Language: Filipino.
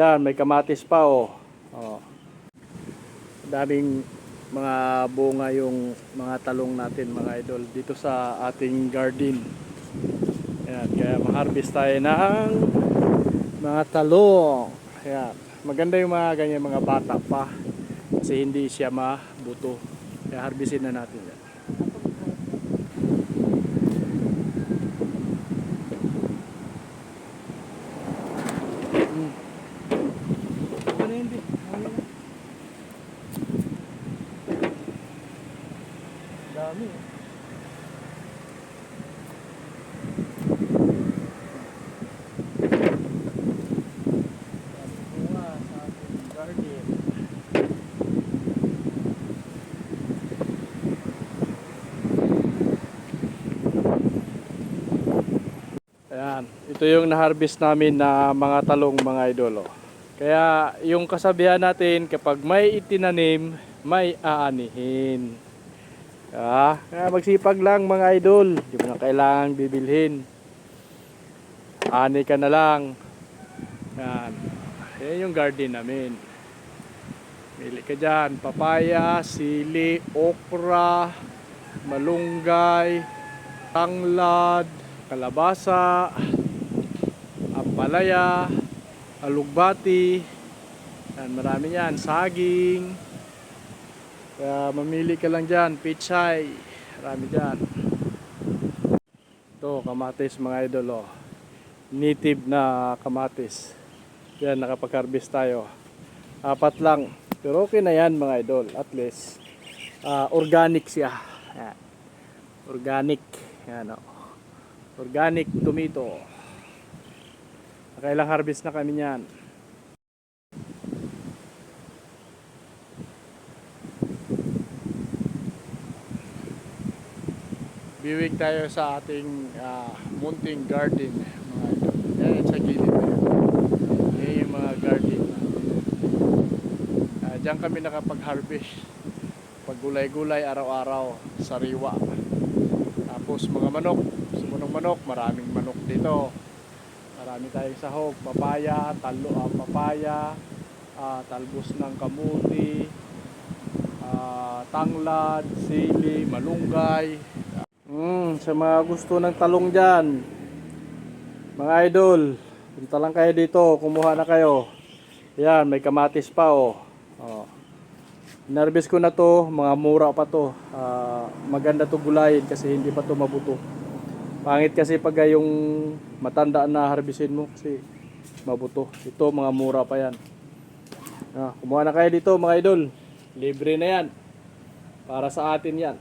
Ayan, may kamatis pa oh. Oh. Daming mga bunga yung mga talong natin mga idol dito sa ating garden. Ayan, kaya ma-harvest tayo ng mga talong. Ayan, maganda yung mga ganyan mga bata pa kasi hindi siya mabuto. Kaya harvestin na natin yan. Ano hindi? Dami eh. Bunga sa ating garden. Ayan, ito yung na-harvest namin na mga talong mga idol. Oh. Kaya yung kasabihan natin kapag may itinanim, may aanihin. Kaya magsipag lang mga idol, hindi mo na kailangang bibilhin. Ani ka na lang. Yan. Yan yung garden namin. Pili ka dyan, papaya, sili, okra, malunggay, tanglad, kalabasa, ampalaya, alugbati, yan, marami yan, saging. Kaya mamili ka lang dyan, pichay, marami dyan. Ito, kamatis mga idol oh. Native na kamatis. Yan, nakapag-harvest tayo. 4 lang. Pero okay na yan mga idol. At least, organic siya. Yan. Organic. Yan oh. Organic tomato. Nakailang harvest na kami yan. Biwig tayo sa ating munting garden mga idol. Yan sa gilid na yan. Yan yung mga garden. Diyan kami nakapag-harvest. Paggulay-gulay araw-araw. Sariwa. Tapos mga manok. Sumunong manok. Maraming manok dito. Marami tayong sahog. Papaya. Papaya. Talbos ng kamuti. Tanglad. Sili. Malunggay. Sa mga gusto ng talong dyan, mga idol, punta lang kayo dito, kumuha na kayo. Yan, may kamatis pa oh. Inarbis ko na to, mga mura pa to. Maganda to gulayin kasi hindi pa to mabuto. Pangit kasi pag yung matanda na harbisin mo kasi mabuto. Ito mga mura pa yan. Kumuha na kayo dito mga idol. Libre na yan. Para sa atin yan.